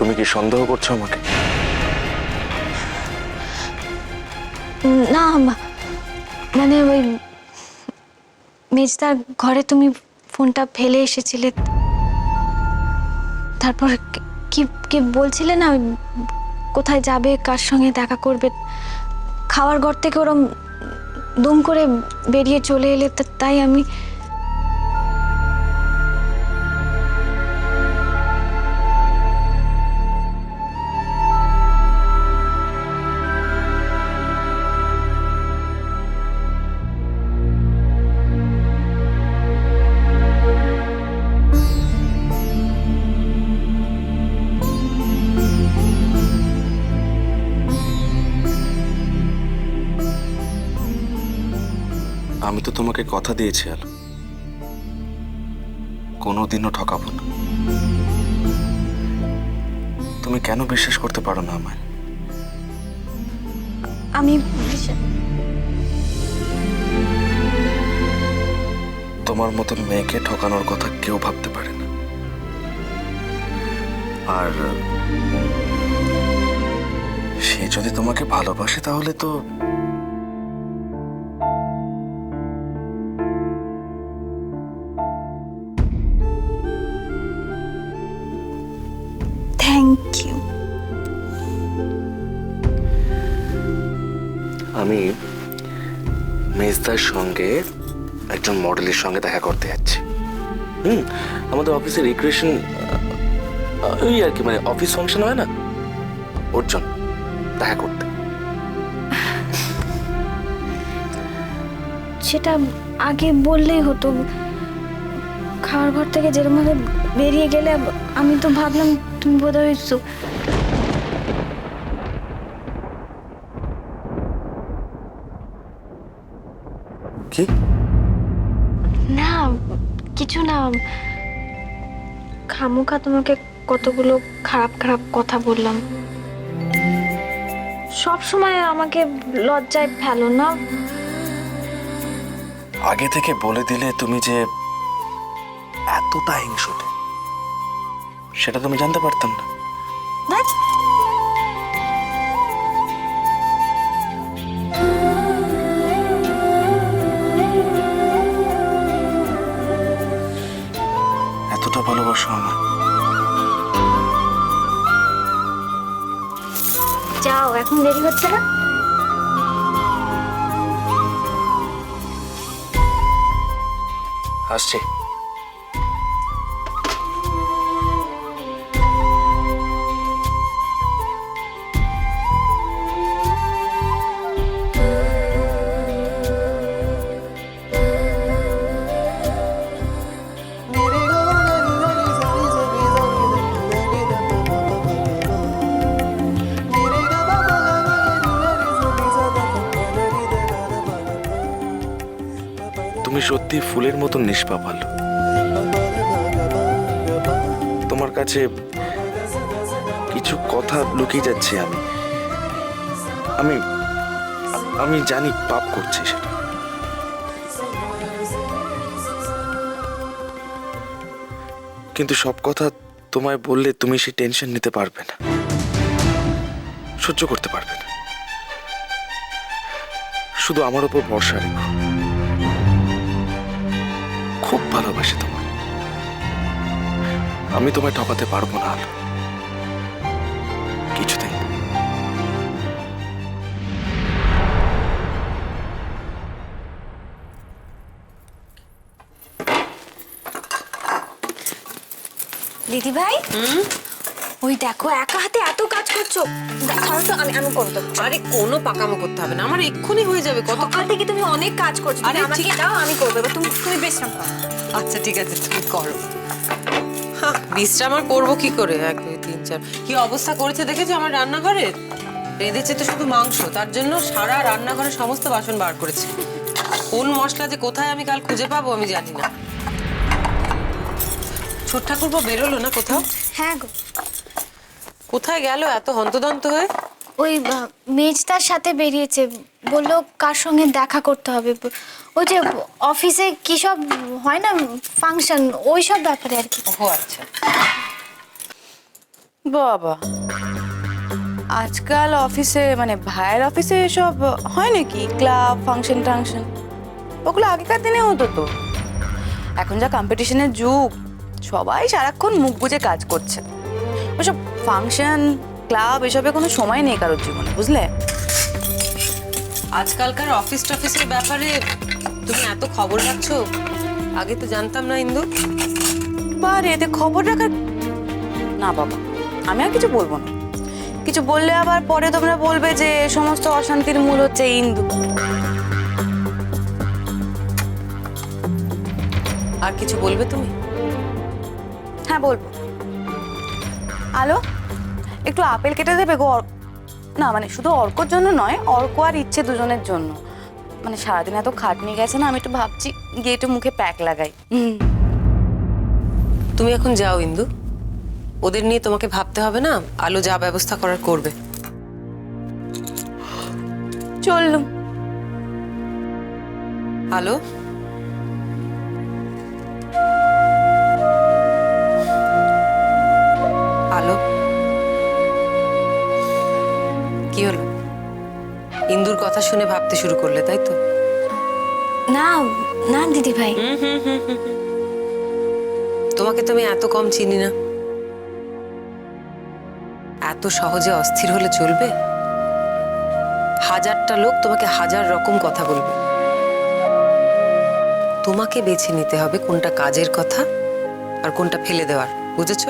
তুমি কি সন্দেহ করছো আমাকে? না, মানে ওই মেজদার ঘরে তুমি ফোনটা ফেলে এসেছিলে, তারপর কি কি বলছিলে না, কোথায় যাবে, কার সঙ্গে দেখা করবে, খাওয়ার ঘর থেকে ওরম দুম করে বেরিয়ে চলে এলে, তাই আমি আমি তো তোমাকে কথা দিয়েছি আলো, কোনোদিনও ঠকাবো না। তুমি কেন বিশ্বাস করতে পারো না আমায়? আমি তোমার মতন মেয়েকে ঠকানোর কথা কেউ ভাবতে পারে না। আর সে যদি তোমাকে ভালোবাসে তাহলে তো থ্যাংক ইউ। আমি মেজদার সঙ্গে একজন মডেলের সঙ্গে দেখা করতে যাচ্ছি। আমাদের অফিসের রিক্রিয়েশন, ওই আর কি, মানে অফিস ফাংশন হয় না, ওর জন্য দেখা করতে। সেটা আগে বললেই হতো। খাওয়ার ঘর থেকে যেরকম ভাবে বেরিয়ে গেলে আমি তো ভাবলাম তুমি বোধহয় কি? না, কিছু না, খামোখা তোমাকে কতগুলো খারাপ খারাপ কথা বললাম। সব সময় আমাকে লজ্জায় ফেলো না। আগে থেকে বলে দিলে তুমি যে এতটা হিংসুটে, সেটা তুমি জানতে পারতাম না। ধ্যাৎ। এতটা ভালোবাসো আমায়। যাও, এখন দেরি হচ্ছে না? আসছি। তুমি সত্যি ফুলের মতো নিষ্পাপ আলো। তোমার কাছে কিছু কথা লুকিয়ে যাচ্ছে। আমি আমি জানি পাপ করছি সেটা, কিন্তু সব কথা তোমায় বললে তুমি সেই টেনশন নিতে পারবে না, সহ্য করতে পারবে না। শুধু আমার উপর ভরসা রেখো। খুব ভালোবাসি তোমায়, আমি তোমায় ঠকাতে পারবো না আলো, কিছুতেই। দিদি ভাই, ওই দেখো একা হাতে এত কাজ করছো। দেখাও তো, আমি করবো। আরে কোনো পাকামো করতে হবে না, আমার এক্ষুনি হয়ে যাবে। কত সকাল থেকে তুমি অনেক কাজ করছো। আরে আমাকে দাও, আমি করবো। এবার তুমি বিশ্রাম করো। আচ্ছা ঠিক আছে, তুমি করো। হ্যাঁ, বিশ্রাম আর করবো কি করে? 1 2 3 4 কি অবস্থা করেছে দেখেছো আমার রান্নাঘরের? রেঁধেছে তো শুধু মাংস, তার জন্য সারা রান্নাঘরের সমস্ত বাসন বার করেছে। কোন মশলা যে কোথায় আমি কাল খুঁজে পাবো আমি জানি না। ছোট ঠাকুরপো বেরোলো না কোথাও? হ্যাঁ গো। কোথায় গেল এত হন্তদন্ত হয়ে? ওই মেজদার সাথে বেরিয়েছে, বললো কার সঙ্গে দেখা করতে হবে। ওই যে অফিসে কি সব হয় না, ফাংশন, ওই সব ব্যাপারে আর কি। ও আচ্ছা। বাবা, আজকাল অফিসে মানে ভাইয়ের অফিসে এসব হয় নাকি? ক্লাব ফাংশন টাংশন ওগুলো আগেকার দিনে হতো তো। এখন যা কম্পিটিশনের যুগ, সবাই সারাক্ষণ মুখ বুজে কাজ করছে। ওসব ফাংশন ক্লাব এসবে কোনো সময় নেই কারোর জীবনে, বুঝলে? আজকালকার অফিস টফিসের ব্যাপারে তুমি এত খবর রাখছো, আগে তো জানতাম না ইন্দু। বারে এতে খবর রাখার না বাবা, আমি আর কিছু বলবো না। কিছু বললে আবার পরে তোমরা বলবে যে সমস্ত অশান্তির মূল হচ্ছে ইন্দু। আর কিছু বলবে তুমি? হ্যাঁ বলবো। আলো, একটু আপেল কেটে দেবে গো। না মানে শুধু অর্কর জন্য নয়, অর্ক আর ইচ্ছে দুজনের জন্য। মানে সারাদিন এত খাটনি গেছে না, আমি একটু ভাবছি গিয়ে একটু মুখে প্যাক লাগাই। তুমি এখন যাও ইন্দু, ওদের নিয়ে তোমাকে ভাবতে হবে না। আলো যা ব্যবস্থা করার করবে। চললুম। আলো, আলো, কি হলো? ইন্দুর কথা শুনে ভাবতে শুরু করলে, তাই তো? না না দিদি ভাই, তোমাকে তো আমি এত কম চিনি না। এত সহজে অস্থির হলে চলবে? হাজারটা লোক তোমাকে হাজার রকম কথা বলবে। তোমাকে বেছে নিতে হবে কোনটা কাজের কথা আর কোনটা ফেলে দেওয়ার, বুঝেছো?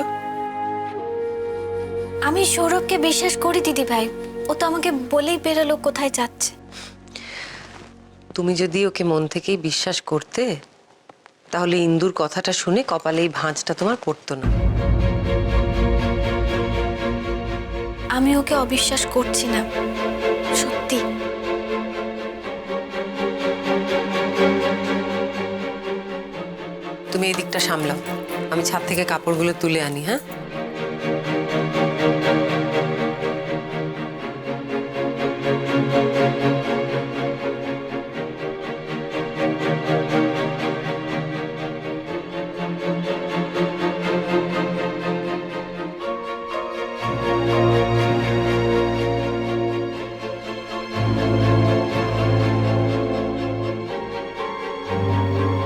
আমি সৌরভকে বিশ্বাস করি দিদি ভাই, ও তো আমাকে বলেই বেরোলো কোথায় যাচ্ছে। তুমি যদি ওকে মন থেকেই বিশ্বাস করতে, তাহলে ইন্দুর কথাটা শুনে কপালে এই ভাঁজটা তোমার পড়তো না। আমি ওকে অবিশ্বাস করছি না, সত্যি। তুমি এই দিকটা সামলাও, আমি ছাদ থেকে কাপড়গুলো তুলে আনি। হ্যাঁ,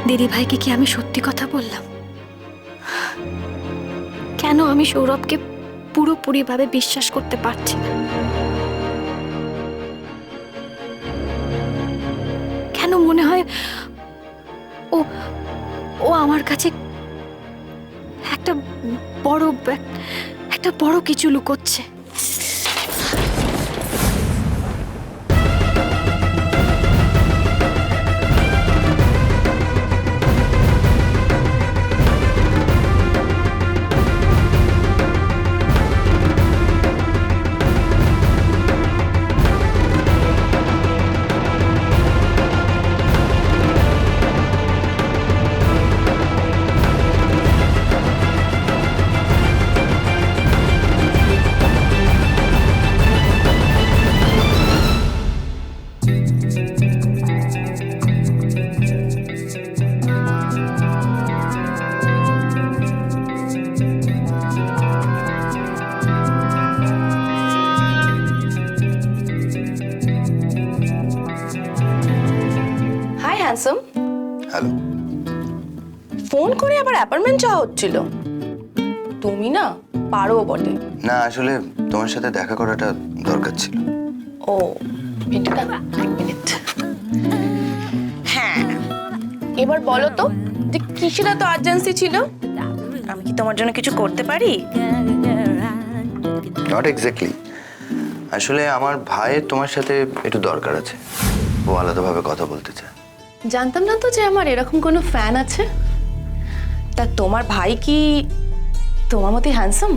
দিদি ভাইকে কি আমি সত্যি কথা বললাম? কেন আমি সৌরভকে পুরোপুরিভাবে বিশ্বাস করতে পারছি না? কেন মনে হয় ও ও আমার কাছে একটা বড় কিছু লুকোচ্ছে। Hi handsome. হ্যালো। ফোন করে আবার অ্যাপয়েন্টমেন্ট চাওয়া হচ্ছিল। তুমি না পারো বটে। না আসলে তোমার সাথে দেখা করাটা দরকার ছিল। ও মিনিটটা, এক মিনিট। হ্যাঁ, এবার বলো তো যে কিসের এত আর্জেন্সি ছিল? আমি কি তোমার জন্য কিছু করতে পারি? Not exactly. আসলে আমার ভাইয়ের তোমার সাথে একটু দরকার আছে, ও আলাদাভাবে কথা বলতে চায়। জানতাম না তো যে আমার এরকম কোনো ফ্যান আছে। তা তোমার ভাই কি তোমার মতোই হ্যান্ডসাম?